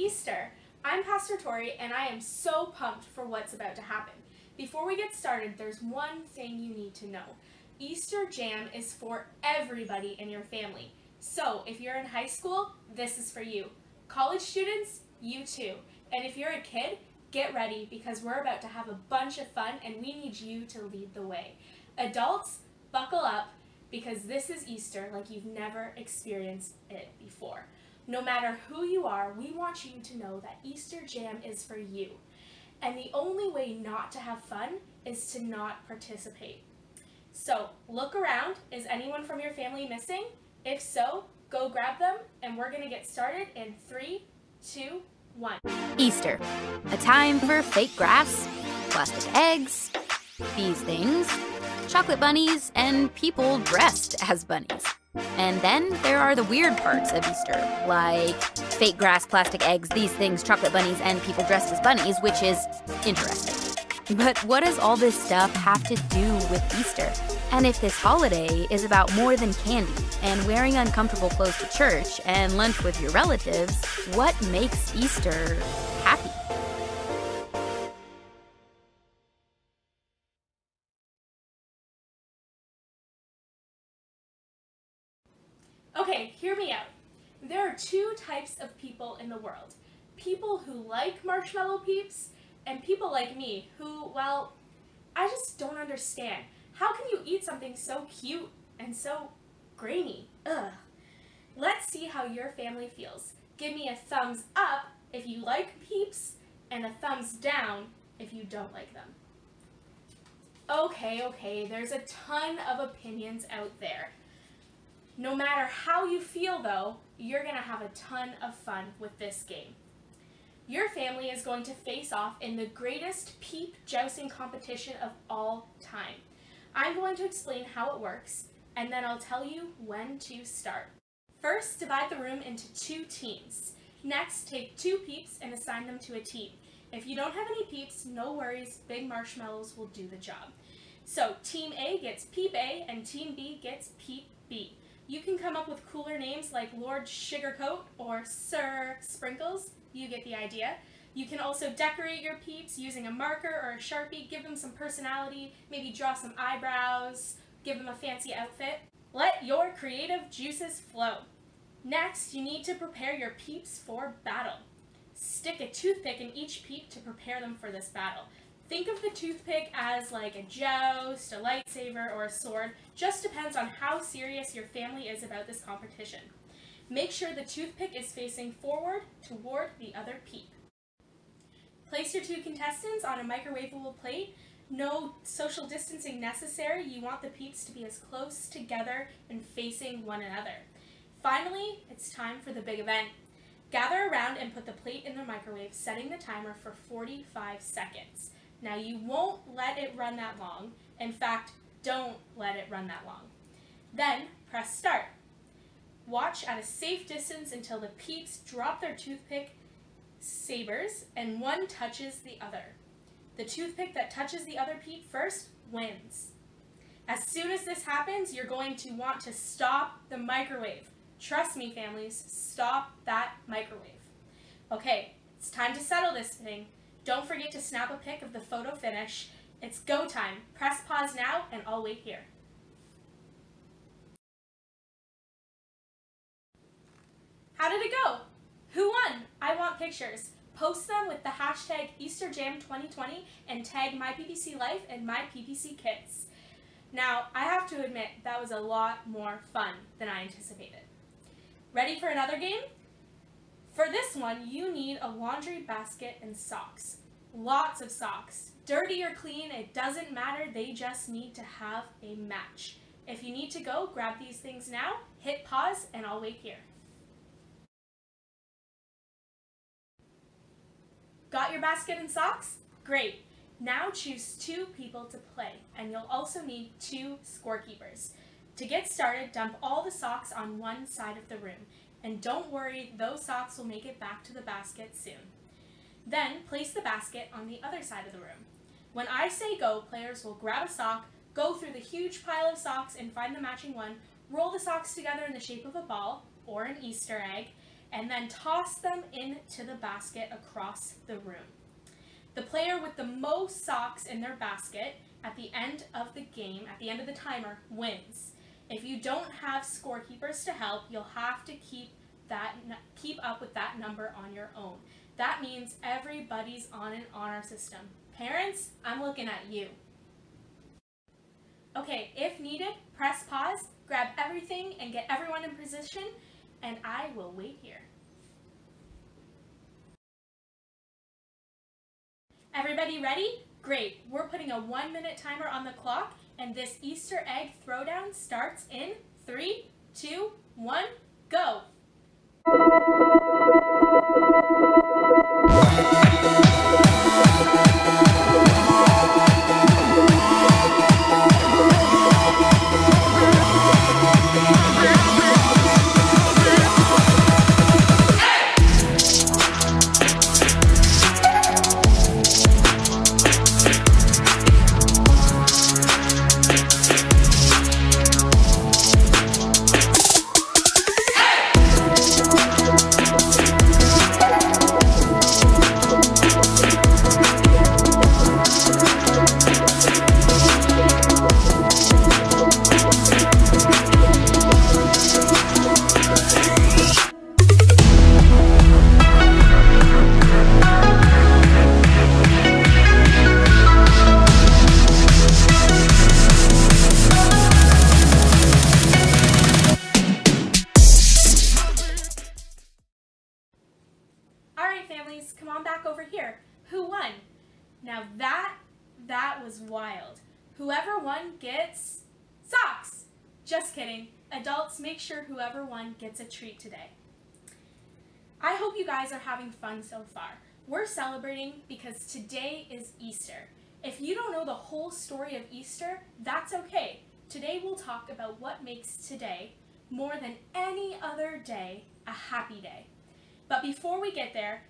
Easter! I'm Pastor Tori and I am so pumped for what's about to happen. Before we get started, there's one thing you need to know. Easter Jam is for everybody in your family. So if you're in high school, this is for you. College students, you too. And if you're a kid, get ready because we're about to have a bunch of fun and we need you to lead the way. Adults, buckle up because this is Easter like you've never experienced it before. No matter who you are, we want you to know that Easter Jam is for you. And the only way not to have fun is to not participate. So look around. Is anyone from your family missing? If so, go grab them and we're going to get started in 3, 2, 1. Easter, a time for fake grass, plastic eggs, these things, chocolate bunnies, and people dressed as bunnies. And then there are the weird parts of Easter, like fake grass, plastic eggs, these things, chocolate bunnies, and people dressed as bunnies, which is interesting. But what does all this stuff have to do with Easter? And if this holiday is about more than candy and wearing uncomfortable clothes to church and lunch with your relatives, what makes Easter happy? Okay, hear me out. There are two types of people in the world. People who like Marshmallow Peeps and people like me who, well, I just don't understand. How can you eat something so cute and so grainy? Ugh. Let's see how your family feels. Give me a thumbs up if you like Peeps and a thumbs down if you don't like them. Okay, there's a ton of opinions out there. No matter how you feel though, you're going to have a ton of fun with this game. Your family is going to face off in the greatest peep jousting competition of all time. I'm going to explain how it works, and then I'll tell you when to start. First, divide the room into 2 teams. Next, take 2 peeps and assign them to a team. If you don't have any peeps, no worries, Big Marshmallows will do the job. So, Team A gets Peep A and Team B gets Peep B. You can come up with cooler names like Lord Sugarcoat or Sir Sprinkles. You get the idea. You can also decorate your peeps using a marker or a Sharpie, give them some personality, maybe draw some eyebrows, give them a fancy outfit. Let your creative juices flow. Next, you need to prepare your peeps for battle. Stick a toothpick in each peep to prepare them for this battle. Think of the toothpick as like a joust, a lightsaber, or a sword. Just depends on how serious your family is about this competition. Make sure the toothpick is facing forward toward the other peep. Place your 2 contestants on a microwavable plate. No social distancing necessary. You want the peeps to be as close together and facing one another. Finally, it's time for the big event. Gather around and put the plate in the microwave, setting the timer for 45 seconds. Now you won't let it run that long. In fact, don't let it run that long. Then press start. Watch at a safe distance until the peeps drop their toothpick sabers and one touches the other. The toothpick that touches the other peep first wins. As soon as this happens, you're going to want to stop the microwave. Trust me, families, stop that microwave. Okay, it's time to settle this thing. Don't forget to snap a pic of the photo finish. It's go time. Press pause now and I'll wait here. How did it go? Who won? I want pictures. Post them with the hashtag EasterJam2020 and tag MyPPCLife and MyPPCKids. Now, I have to admit that was a lot more fun than I anticipated. Ready for another game? For this one, you need a laundry basket and socks. Lots of socks. Dirty or clean, it doesn't matter, they just need to have a match. If you need to go, grab these things now, hit pause, and I'll wait here. Got your basket and socks? Great. Now choose 2 people to play, and you'll also need 2 scorekeepers. To get started, dump all the socks on one side of the room. And don't worry, those socks will make it back to the basket soon. Then, place the basket on the other side of the room. When I say go, players will grab a sock, go through the huge pile of socks and find the matching one, roll the socks together in the shape of a ball, or an Easter egg, and then toss them into the basket across the room. The player with the most socks in their basket at the end of the game, at the end of the timer, wins. If you don't have scorekeepers to help, you'll have to keep up with that number on your own. That means everybody's on an honor system. Parents, I'm looking at you. Okay, if needed, press pause, grab everything, and get everyone in position, and I will wait here. Everybody ready? Great. We're putting a 1-minute timer on the clock, and this Easter egg throwdown starts in 3, 2, 1, go! Families, come on back over here. Who won? Now that was wild. Whoever won gets socks. Just kidding. Adults, make sure whoever won gets a treat today. I hope you guys are having fun so far. We're celebrating because today is Easter. If you don't know the whole story of Easter, that's okay. Today we'll talk about what makes today, more than any other day, a happy day. But before we get there,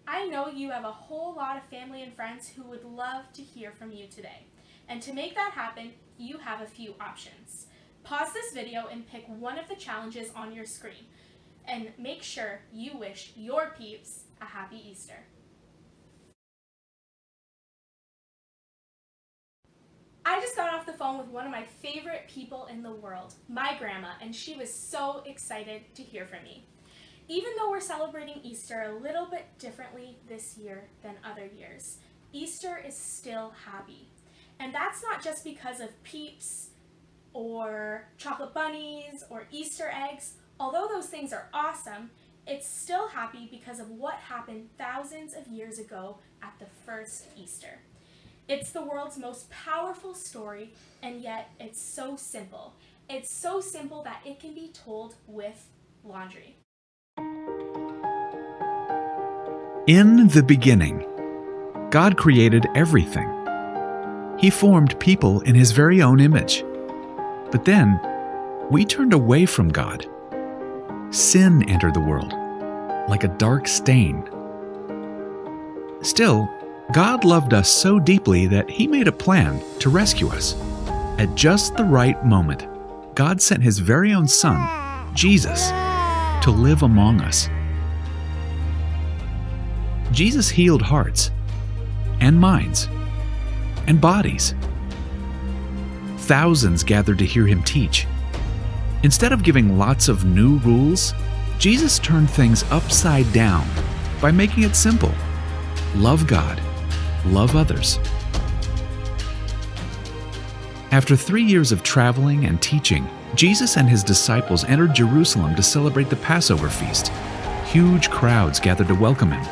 I know you have a whole lot of family and friends who would love to hear from you today. And to make that happen, you have a few options. Pause this video and pick one of the challenges on your screen. And make sure you wish your peeps a happy Easter. I just got off the phone with one of my favorite people in the world, my grandma, and she was so excited to hear from me. Even though we're celebrating Easter a little bit differently this year than other years, Easter is still happy. And that's not just because of peeps or chocolate bunnies or Easter eggs. Although those things are awesome, it's still happy because of what happened thousands of years ago at the first Easter. It's the world's most powerful story, and yet it's so simple. It's so simple that it can be told with laundry. In the beginning, God created everything. He formed people in His very own image. But then, we turned away from God. Sin entered the world, like a dark stain. Still, God loved us so deeply that He made a plan to rescue us. At just the right moment, God sent His very own Son, Jesus, to live among us. Jesus healed hearts, and minds, and bodies. Thousands gathered to hear Him teach. Instead of giving lots of new rules, Jesus turned things upside down by making it simple. Love God, love others. After 3 years of traveling and teaching, Jesus and His disciples entered Jerusalem to celebrate the Passover feast. Huge crowds gathered to welcome Him.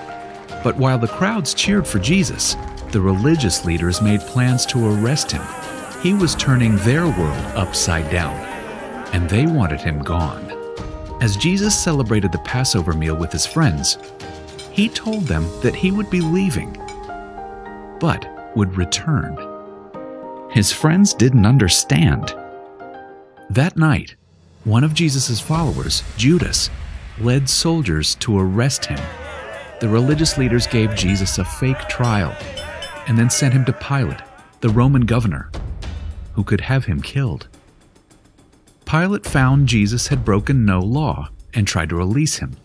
But while the crowds cheered for Jesus, the religious leaders made plans to arrest Him. He was turning their world upside down, and they wanted Him gone. As Jesus celebrated the Passover meal with His friends, He told them that He would be leaving, but would return. His friends didn't understand. That night, one of Jesus' followers, Judas, led soldiers to arrest Him. The religious leaders gave Jesus a fake trial and then sent Him to Pilate, the Roman governor, who could have Him killed. Pilate found Jesus had broken no law and tried to release Him.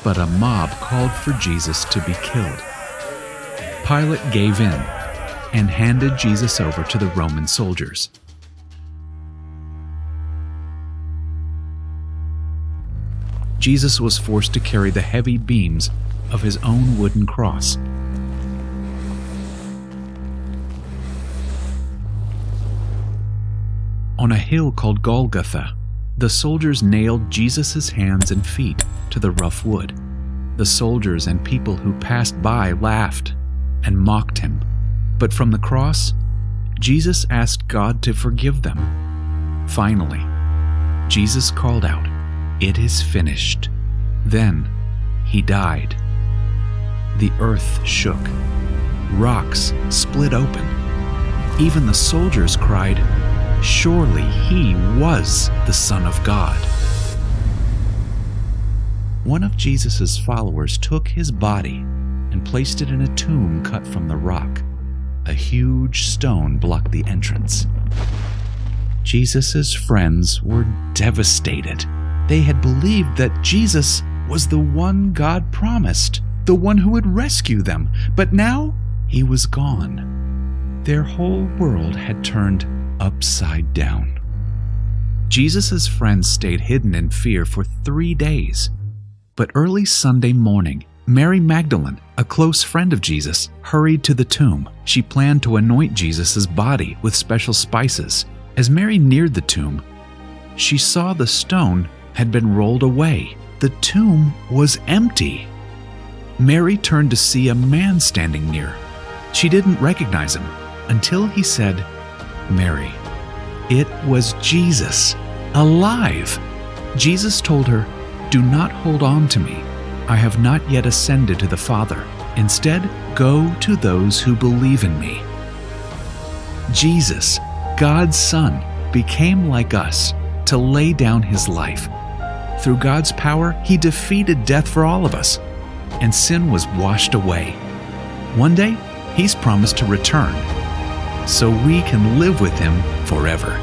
but a mob called for Jesus to be killed. Pilate gave in and handed Jesus over to the Roman soldiers. Jesus was forced to carry the heavy beams of his own wooden cross. On a hill called Golgotha, the soldiers nailed Jesus' hands and feet to the rough wood. The soldiers and people who passed by laughed and mocked him. But from the cross, Jesus asked God to forgive them. Finally, Jesus called out, "It is finished." Then he died. The earth shook. Rocks split open. Even the soldiers cried, "Surely he was the Son of God." One of Jesus' followers took his body and placed it in a tomb cut from the rock. A huge stone blocked the entrance. Jesus' friends were devastated. They had believed that Jesus was the one God promised, the one who would rescue them, but now he was gone. Their whole world had turned upside down. Jesus' friends stayed hidden in fear for 3 days. But early Sunday morning, Mary Magdalene, a close friend of Jesus, hurried to the tomb. She planned to anoint Jesus' body with special spices. As Mary neared the tomb, she saw the stone had been rolled away. The tomb was empty. Mary turned to see a man standing near. She didn't recognize him until he said, "Mary." It was Jesus, alive. Jesus told her, "Do not hold on to me. I have not yet ascended to the Father. Instead, go to those who believe in me." Jesus, God's Son, became like us to lay down his life. Through God's power, he defeated death for all of us, and sin was washed away. One day, he's promised to return, so we can live with him forever.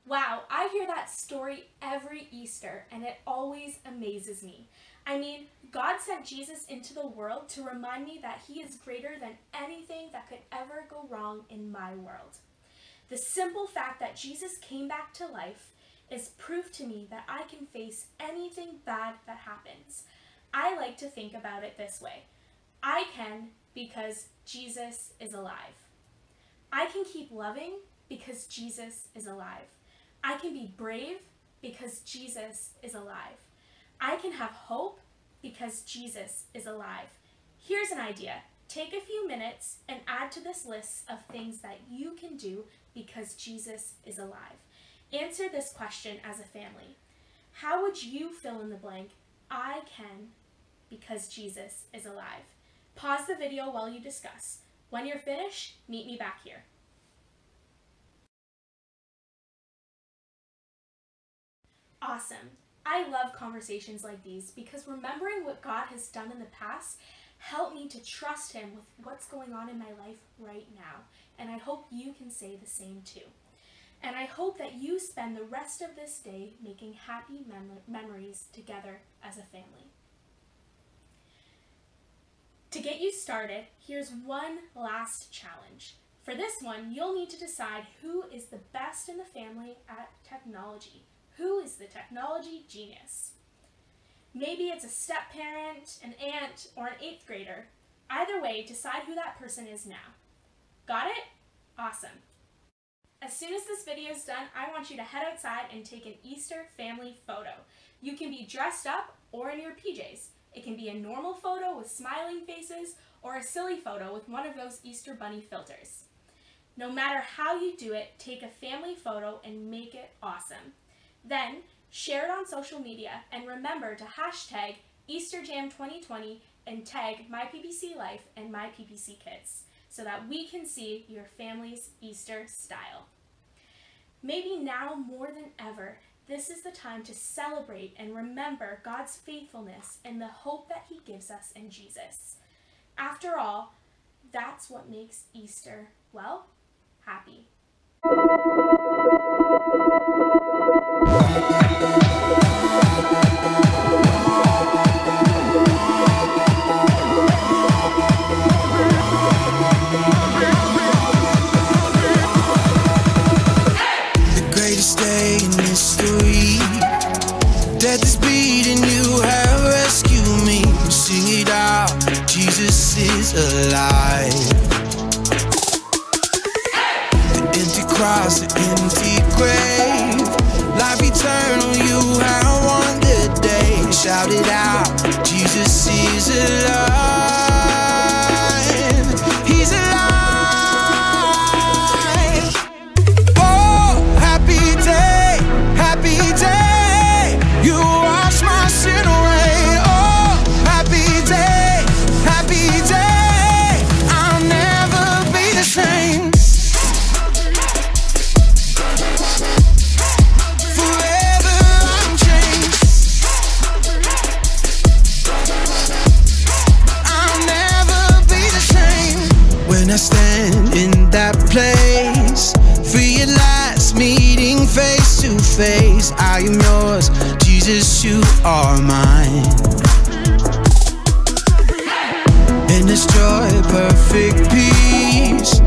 Wow, I hear that story every Easter, and it always amazes me. I mean, God sent Jesus into the world to remind me that he is greater than anything that could ever go wrong in my world. The simple fact that Jesus came back to life is proof to me that I can face anything bad that happens. I like to think about it this way. I can because Jesus is alive. I can keep loving because Jesus is alive. I can be brave because Jesus is alive. I can have hope because Jesus is alive. Here's an idea. Take a few minutes and add to this list of things that you can do because Jesus is alive. Answer this question as a family. How would you fill in the blank? I can because Jesus is alive. Pause the video while you discuss. When you're finished, meet me back here. Awesome. I love conversations like these because remembering what God has done in the past helped me to trust him with what's going on in my life right now. And I hope you can say the same too. And I hope that you spend the rest of this day making happy memories together as a family. To get you started, here's one last challenge. For this one, you'll need to decide who is the best in the family at technology. Who is the technology genius? Maybe it's a step-parent, an aunt, or an 8th grader. Either way, decide who that person is now. Got it? Awesome. As soon as this video is done, I want you to head outside and take an Easter family photo. You can be dressed up or in your PJs. It can be a normal photo with smiling faces or a silly photo with one of those Easter bunny filters. No matter how you do it, take a family photo and make it awesome. Then, share it on social media and remember to hashtag EasterJam2020 and tag MyPPCLife and MyPPCKids so that we can see your family's Easter style. Maybe now more than ever, this is the time to celebrate and remember God's faithfulness and the hope that he gives us in Jesus. After all, that's what makes Easter, well, happy. The greatest day in history, death is beating, you have rescued me. Sing it out, Jesus is alive. The empty cross, the empty grave, life eternal, you have won the day. Shout it out, Jesus is alive. He's alive. Oh, happy day, happy day. You wash my sin away. Oh, happy day, happy day. I'll never be the same. Forever I'm changed. I'll never be the same. When I stand in that place, realize meeting face to face, I am yours, Jesus, you are mine. In this joy, perfect peace,